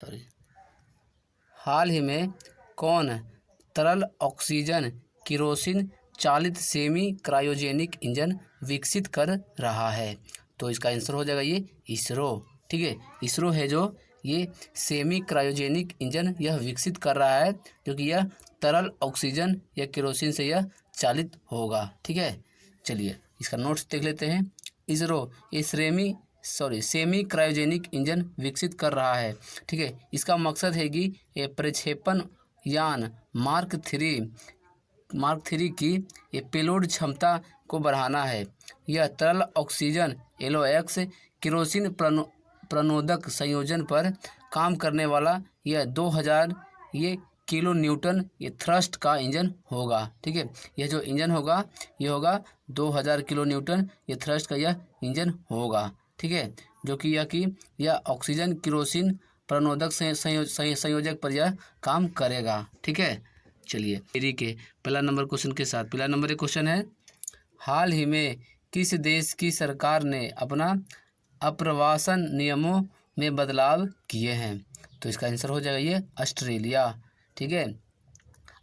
Sorry, हाल ही में कौन तरल ऑक्सीजन केरोसिन चालित सेमी क्रायोजेनिक इंजन विकसित कर रहा है? तो इसका आंसर हो जाएगा ये इसरो। ठीक है, इसरो है जो ये सेमी क्रायोजेनिक इंजन यह विकसित कर रहा है, जो कि यह तरल ऑक्सीजन या केरोसिन से यह चालित होगा। ठीक है, चलिए इसका नोट्स देख लेते हैं। इसरो ये सेमी क्रायोजेनिक इंजन विकसित कर रहा है। ठीक है, इसका मकसद है कि ये प्रक्षेपण यान मार्क 3 की ये पेलोड क्षमता को बढ़ाना है। यह तरल ऑक्सीजन LOX केरोसिन प्रणोदक संयोजन पर काम करने वाला यह 2000 ये किलो न्यूटन ये थ्रस्ट का इंजन होगा। ठीक है, यह जो इंजन होगा ये होगा 2000 किलो न्यूटन ये थ्रस्ट का यह इंजन होगा। ठीक है, जो कि यह ऑक्सीजन केरोसिन प्रणोदक संयोजक पर यह काम करेगा। ठीक है, चलिए थियरी के पहला नंबर क्वेश्चन के साथ। पहला नंबर एक क्वेश्चन है, हाल ही में किस देश की सरकार ने अपना अप्रवासन नियमों में बदलाव किए हैं? तो इसका आंसर हो जाएगा ये ऑस्ट्रेलिया। ठीक है,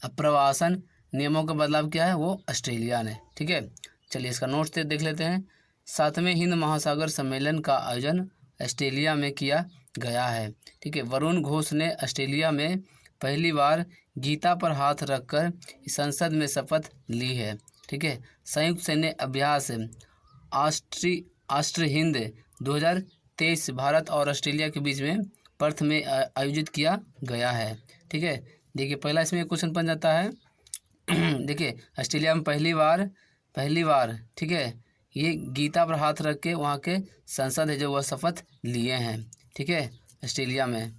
अप्रवासन नियमों का बदलाव किया है वो ऑस्ट्रेलिया ने। ठीक है, चलिए इसका नोट्स देख लेते हैं। 7वें हिंद महासागर सम्मेलन का आयोजन ऑस्ट्रेलिया में किया गया है। ठीक है, वरुण घोष ने ऑस्ट्रेलिया में पहली बार गीता पर हाथ रखकर संसद में शपथ ली है। ठीक है, संयुक्त सैन्य अभ्यास ऑस्ट्र हिंद 2023 भारत और ऑस्ट्रेलिया के बीच में पर्थ में आयोजित किया गया है। ठीक है, देखिए पहला इसमें क्वेश्चन बन जाता है देखिए ऑस्ट्रेलिया में पहली बार ठीक है ये गीता पर हाथ रख के वहाँ के संसद है जो वह शपथ लिए हैं। ठीक है, ऑस्ट्रेलिया में।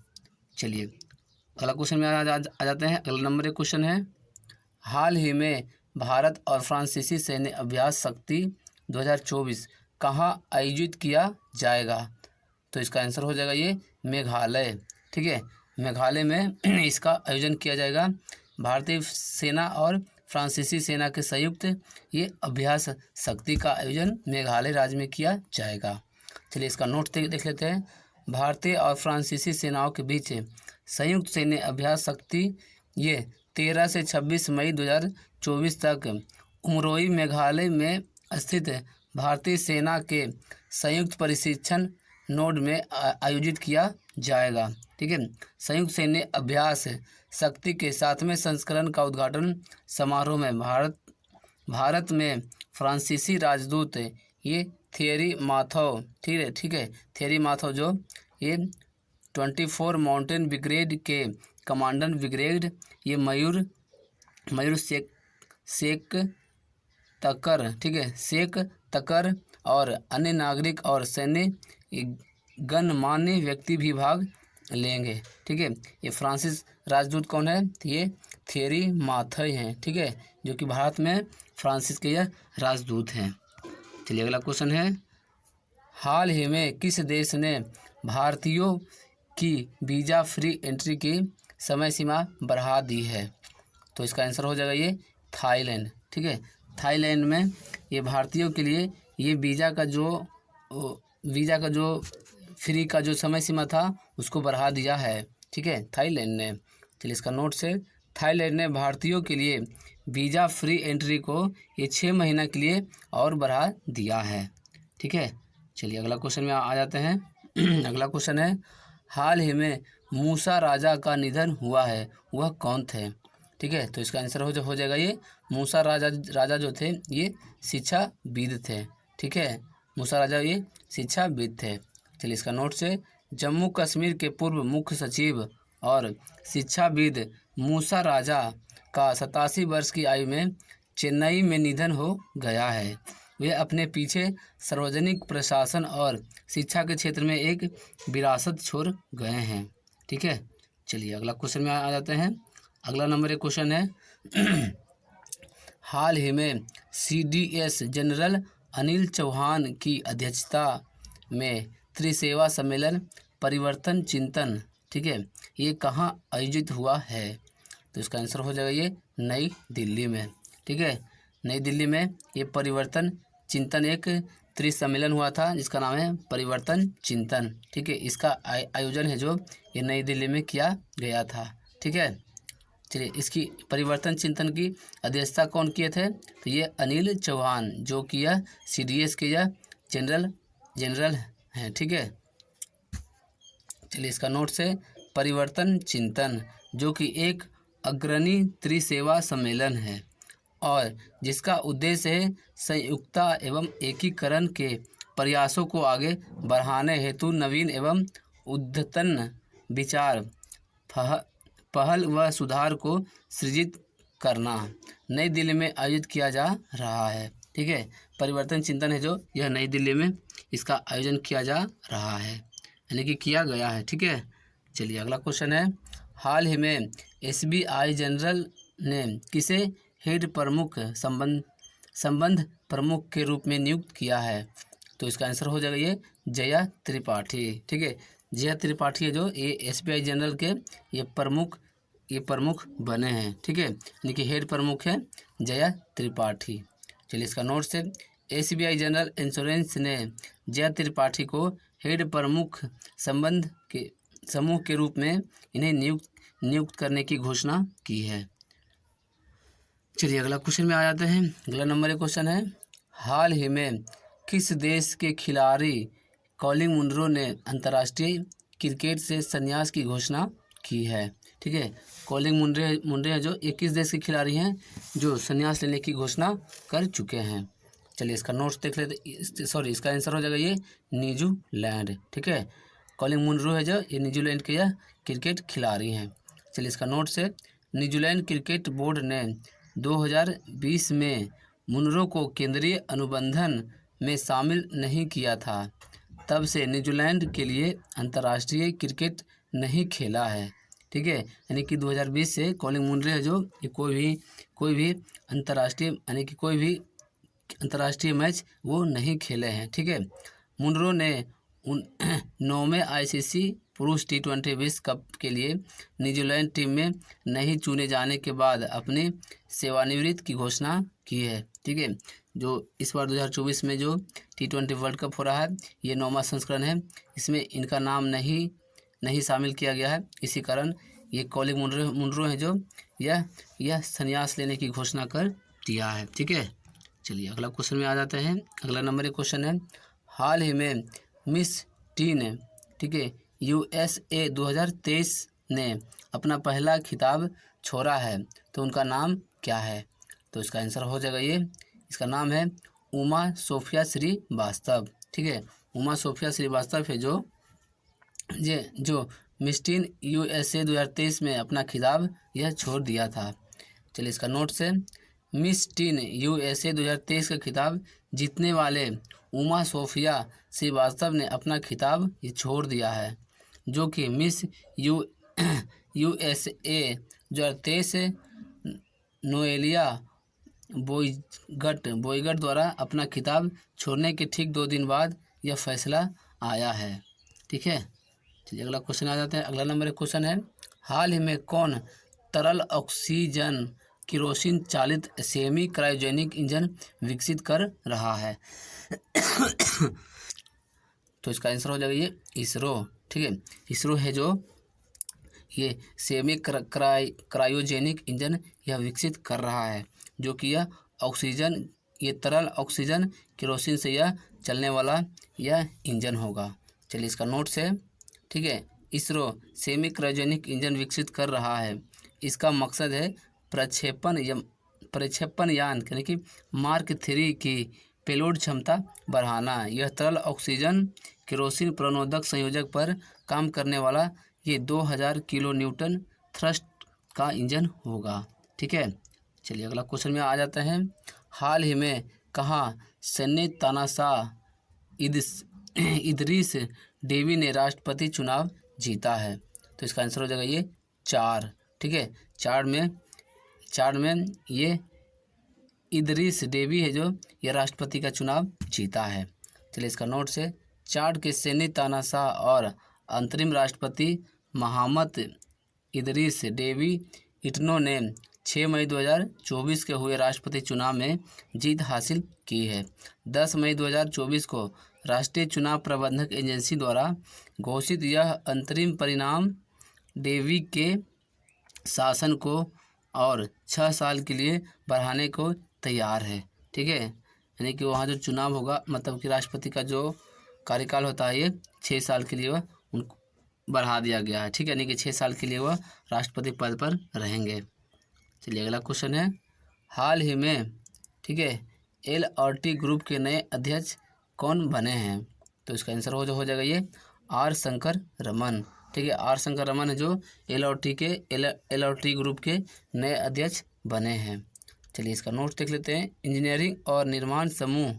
चलिए अगला क्वेश्चन में आ जाते हैं। अगला नंबर एक क्वेश्चन है, हाल ही में भारत और फ्रांसीसी सैन्य अभ्यास शक्ति 2024 कहाँ आयोजित किया जाएगा? तो इसका आंसर हो जाएगा ये मेघालय। ठीक है, मेघालय में इसका आयोजन किया जाएगा। भारतीय सेना और फ्रांसीसी सेना के संयुक्त ये अभ्यास शक्ति का आयोजन मेघालय राज्य में किया जाएगा। चलिए इसका नोट देख लेते हैं। भारतीय और फ्रांसीसी सेनाओं के बीच संयुक्त सैन्य अभ्यास शक्ति ये 13 से 26 मई 2024 तक उमरोई मेघालय में स्थित भारतीय सेना के संयुक्त प्रशिक्षण नोड में आयोजित किया जाएगा। ठीक है, संयुक्त सैन्य अभ्यास शक्ति के 7वें संस्करण का उद्घाटन समारोह में भारत में फ्रांसीसी राजदूत ये थियरी माथो ठीक है थियरी माथो जो ये 24 माउंटेन ब्रिगेड के कमांडर ब्रिगेड ये मयूर शेख तकर ठीक है शेख तकर और अन्य नागरिक और सैन्य गणमान्य व्यक्ति भी भाग लेंगे। ठीक है, ये फ्रांसीस राजदूत कौन है? ये थियरी माथई हैं। ठीक है, जो कि भारत में फ्रांसीस के यह राजदूत हैं। चलिए अगला क्वेश्चन है, हाल ही में किस देश ने भारतीयों की वीज़ा फ्री एंट्री की समय सीमा बढ़ा दी है? तो इसका आंसर हो जाएगा ये थाईलैंड। ठीक है, थाईलैंड में ये भारतीयों के लिए ये वीज़ा का जो फ्री का जो समय सीमा था उसको बढ़ा दिया है। ठीक है, थाईलैंड ने। चलिए इसका नोट से, थाईलैंड ने भारतीयों के लिए वीज़ा फ्री एंट्री को ये 6 महीना के लिए और बढ़ा दिया है। ठीक है, चलिए अगला क्वेश्चन में आ जाते हैं। अगला क्वेश्चन है, हाल ही में मूसा राजा का निधन हुआ है, वह कौन थे? ठीक है, तो इसका आंसर हो जाएगा ये मूसा राजा जो थे ये शिक्षाविद थे। ठीक है, मूसा राजा ये शिक्षाविद थे। चलिए इसका नोट से, जम्मू कश्मीर के पूर्व मुख्य सचिव और शिक्षाविद मूसा राजा का 87 वर्ष की आयु में चेन्नई में निधन हो गया है। वे अपने पीछे सार्वजनिक प्रशासन और शिक्षा के क्षेत्र में एक विरासत छोड़ गए हैं। ठीक है, चलिए अगला क्वेश्चन में आ जाते हैं। अगला नंबर एक क्वेश्चन है, हाल ही में CDS जनरल अनिल चौहान की अध्यक्षता में त्रिसेवा सम्मेलन परिवर्तन चिंतन ठीक है ये कहाँ आयोजित हुआ है? तो इसका आंसर हो जाएगा ये नई दिल्ली में। ठीक है, नई दिल्ली में ये परिवर्तन चिंतन एक त्रिसम्मेलन हुआ था जिसका नाम है परिवर्तन चिंतन। ठीक है, इसका आयोजन है जो ये नई दिल्ली में किया गया था। ठीक है, चलिए इसकी परिवर्तन चिंतन की अध्यक्षता कौन किए थे? तो ये अनिल चौहान, जो कि यह CDS के यह जनरल हैं। ठीक है, चलिए इसका नोट से परिवर्तन चिंतन जो कि एक अग्रणी त्रिसेवा सम्मेलन है और जिसका उद्देश्य है संयुक्तता एवं एकीकरण के प्रयासों को आगे बढ़ाने हेतु नवीन एवं उद्यतन विचार, पहल व सुधार को सृजित करना नई दिल्ली में आयोजित किया जा रहा है। ठीक है, परिवर्तन चिंतन है जो यह नई दिल्ली में इसका आयोजन किया जा रहा है, यानी कि किया गया है। ठीक है, चलिए अगला क्वेश्चन है, हाल ही में SBI जनरल ने किसे हेड प्रमुख संबंध प्रमुख के रूप में नियुक्त किया है? तो इसका आंसर हो जाएगा ये जया त्रिपाठी। ठीक है, जया त्रिपाठी है जो ये SBI जनरल के ये प्रमुख बने हैं। ठीक है, यानी कि हेड प्रमुख है जया त्रिपाठी। चलिए इसका नोट से SBI जनरल इंश्योरेंस ने जया त्रिपाठी को हेड प्रमुख संबंध के समूह के रूप में इन्हें नियुक्त करने की घोषणा की है। चलिए अगला क्वेश्चन में आ जाते हैं। अगला नंबर एक क्वेश्चन है, हाल ही में किस देश के खिलाड़ी कॉलिन मुनरो ने अंतर्राष्ट्रीय क्रिकेट से संन्यास की घोषणा की है? ठीक है, कॉलिन मुनरो जो 21 देश के खिलाड़ी हैं जो संन्यास लेने की घोषणा कर चुके हैं। चलिए इसका नोट्स देख लेते, सॉरी इसका आंसर हो जाएगा ये न्यूजीलैंड। ठीक है, कॉलिन मुनरो है जो ये न्यूजीलैंड के यह क्रिकेट खिलाड़ी हैं। चलिए इसका नोट से न्यूजीलैंड क्रिकेट बोर्ड ने 2020 में मुनरो को केंद्रीय अनुबंधन में शामिल नहीं किया था, तब से न्यूजीलैंड के लिए अंतर्राष्ट्रीय क्रिकेट नहीं खेला है। ठीक है, यानी कि 2020 से कॉलिन मुनरो है जो ये कोई भी अंतर्राष्ट्रीय यानी कि कोई भी अंतर्राष्ट्रीय मैच वो नहीं खेले हैं। ठीक है, मुनरो ने 9वें ICC पुरुष T20 विश्व कप के लिए न्यूजीलैंड टीम में नहीं चुने जाने के बाद अपनी सेवानिवृत्ति की घोषणा की है। ठीक है, जो इस बार 2024 में जो T20 वर्ल्ड कप हो रहा है ये 9वां संस्करण है, इसमें इनका नाम नहीं शामिल किया गया है, इसी कारण ये कॉलिन मुनरो है जो यह संन्यास लेने की घोषणा कर दिया है। ठीक है, चलिए अगला क्वेश्चन में आ जाते हैं। अगला नंबर एक क्वेश्चन है, हाल ही में मिस टीन ठीक है USA 2023 ने अपना पहला खिताब छोड़ा है, तो उनका नाम क्या है? तो इसका आंसर हो जाएगा ये, इसका नाम है उमा सोफिया श्रीवास्तव। ठीक है, उमा सोफिया श्रीवास्तव है जो मिस टीन USA 2023 में अपना खिताब यह छोड़ दिया था। चलिए इसका नोट से मिस टीन USA 2023 का खिताब जीतने वाले उमा सोफिया श्रीवास्तव ने अपना खिताब ये छोड़ दिया है, जो कि मिस USA 2023 नोएलिया बोइगट द्वारा अपना खिताब छोड़ने के ठीक 2 दिन बाद यह फैसला आया है। ठीक है, चलिए अगला क्वेश्चन आ जाते हैं। अगला नंबर एक क्वेश्चन है, हाल ही में कौन तरल ऑक्सीजन केरोसिन चालित सेमी क्रायोजेनिक इंजन विकसित कर रहा है? तो इसका आंसर हो जाएगा ये इसरो। ठीक है, इसरो है जो ये सेमी क्रायोजेनिक इंजन यह विकसित कर रहा है, जो कि यह ऑक्सीजन ये तरल ऑक्सीजन केरोसिन से यह चलने वाला यह इंजन होगा। चलिए इसका नोट से, ठीक है, इसरो सेमी क्रायोजेनिक इंजन विकसित कर रहा है, इसका मकसद है प्रक्षेपण यान यानी कि मार्क 3 की पेलोड क्षमता बढ़ाना। यह तरल ऑक्सीजन केरोसिन प्रणोदक संयोजक पर काम करने वाला ये 2000 किलो न्यूटन थ्रस्ट का इंजन होगा। ठीक है, चलिए अगला क्वेश्चन में आ जाते हैं। हाल ही में कहाँ सन्नी तानाशाह इदरीस डेवी ने राष्ट्रपति चुनाव जीता है? तो इसका आंसर हो जाएगा ये 4। ठीक है, 4 में ये इदरीस डेवी है जो ये राष्ट्रपति का चुनाव जीता है। चलिए इसका नोट से, चाड के सन्नी तानाशाह और अंतरिम राष्ट्रपति मोहम्मद इदरीस डेवी इटनो ने 6 मई 2024 के हुए राष्ट्रपति चुनाव में जीत हासिल की है। 10 मई 2024 को राष्ट्रीय चुनाव प्रबंधक एजेंसी द्वारा घोषित यह अंतरिम परिणाम डेवी के शासन को और 6 साल के लिए बढ़ाने को तैयार है। ठीक है, यानी कि वहाँ जो चुनाव होगा, मतलब कि राष्ट्रपति का जो कार्यकाल होता है ये 6 साल के लिए वह उनको बढ़ा दिया गया है। ठीक है, यानी कि 6 साल के लिए वह राष्ट्रपति पद पर रहेंगे। चलिए अगला क्वेश्चन है, हाल ही में, ठीक है, LRT ग्रुप के नए अध्यक्ष कौन बने हैं? तो इसका आंसर हो जाएगा ये आर शंकर रमन। ठीक है, आर शंकर रमन है जो LRT ग्रुप के नए अध्यक्ष बने हैं। चलिए इसका नोट देख लेते हैं। इंजीनियरिंग और निर्माण समूह,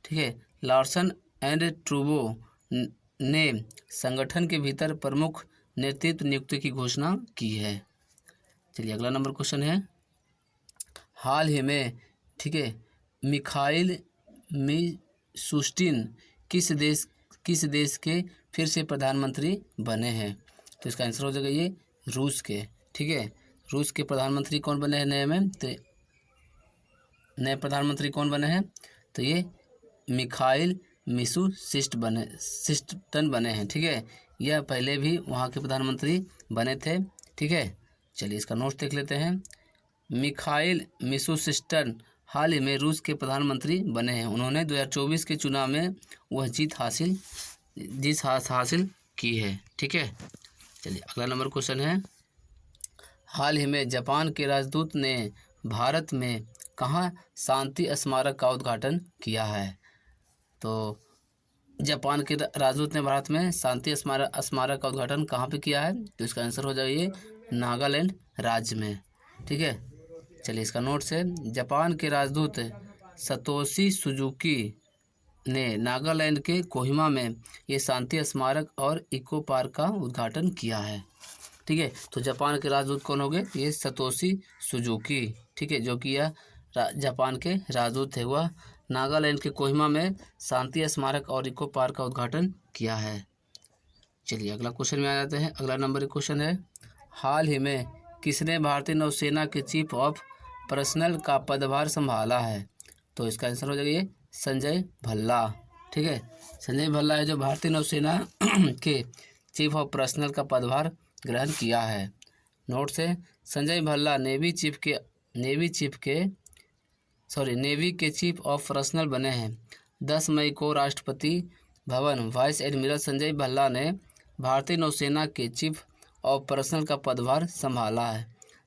ठीक है, लार्सन एंड ट्रूबो ने संगठन के भीतर प्रमुख नेतृत्व नियुक्ति की घोषणा की है। चलिए अगला नंबर क्वेश्चन है, हाल ही में, ठीक है, मिखाइल मिशुस्टिन किस देश के फिर से प्रधानमंत्री बने हैं? तो इसका आंसर हो जाएगा ये रूस के। ठीक है, रूस के प्रधानमंत्री कौन बने हैं नए में? तो नए प्रधानमंत्री कौन बने हैं? तो ये मिखाइल मिशुस्टिन बने हैं। ठीक है, यह पहले भी वहाँ के प्रधानमंत्री बने थे। ठीक है, चलिए इसका नोट देख लेते हैं। मिखाइल मिशुस्टिन हाल ही में रूस के प्रधानमंत्री बने हैं। उन्होंने 2024 के चुनाव में वह जीत हासिल की है। ठीक है, चलिए अगला नंबर क्वेश्चन है, हाल ही में जापान के राजदूत ने भारत में कहाँ शांति स्मारक का उद्घाटन किया है? तो जापान के राजदूत ने भारत में शांति स्मारक का उद्घाटन कहाँ पे किया है? तो इसका आंसर हो जाएगा ये नागालैंड राज्य में। ठीक है, चलिए इसका नोट से, जापान के राजदूत सतोशी सुजुकी ने नागालैंड के कोहिमा में ये शांति स्मारक और इको पार्क का उद्घाटन किया है। ठीक है, तो जापान के राजदूत कौन हो गए? ये सतोशी सुजुकी। ठीक है, जो कि यह जापान के राजदूत थे, वह नागालैंड के कोहिमा में शांति स्मारक और इको पार्क का उद्घाटन किया है। चलिए अगला क्वेश्चन में आ जाते हैं। अगला नंबर क्वेश्चन है, हाल ही में किसने भारतीय नौसेना के चीफ ऑफ पर्सनल का पदभार संभाला है? तो इसका आंसर हो जाएगा ये संजय भल्ला। ठीक है, संजय भल्ला है जो भारतीय नौसेना के चीफ ऑफ पर्सनल का पदभार ग्रहण किया है। नोट से, संजय भल्ला नेवी के चीफ ऑफ पर्सनल बने हैं। 10 मई को राष्ट्रपति भवन वाइस एडमिरल संजय भल्ला ने भारतीय नौसेना के चीफ ऑफ पर्सनल का पदभार संभाला है।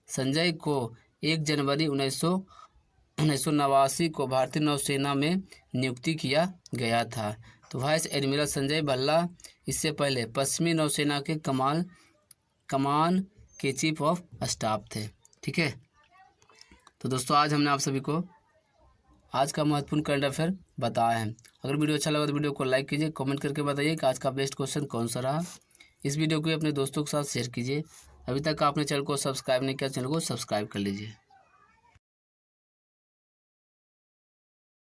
संजय को 1 जनवरी 1989 को भारतीय नौसेना में नियुक्ति किया गया था। तो वाइस एडमिरल संजय भल्ला इससे पहले पश्चिमी नौसेना के कमान के चीफ ऑफ स्टाफ थे। ठीक है, तो दोस्तों आज हमने आप सभी को आज का महत्वपूर्ण करंट अफेयर बताया है। अगर वीडियो अच्छा लगा तो वीडियो को लाइक कीजिए, कमेंट करके बताइए कि आज का बेस्ट क्वेश्चन कौन सा रहा। इस वीडियो को अपने दोस्तों के साथ शेयर कीजिए। अभी तक आपने चैनल को सब्सक्राइब नहीं किया, चैनल को सब्सक्राइब कर लीजिए।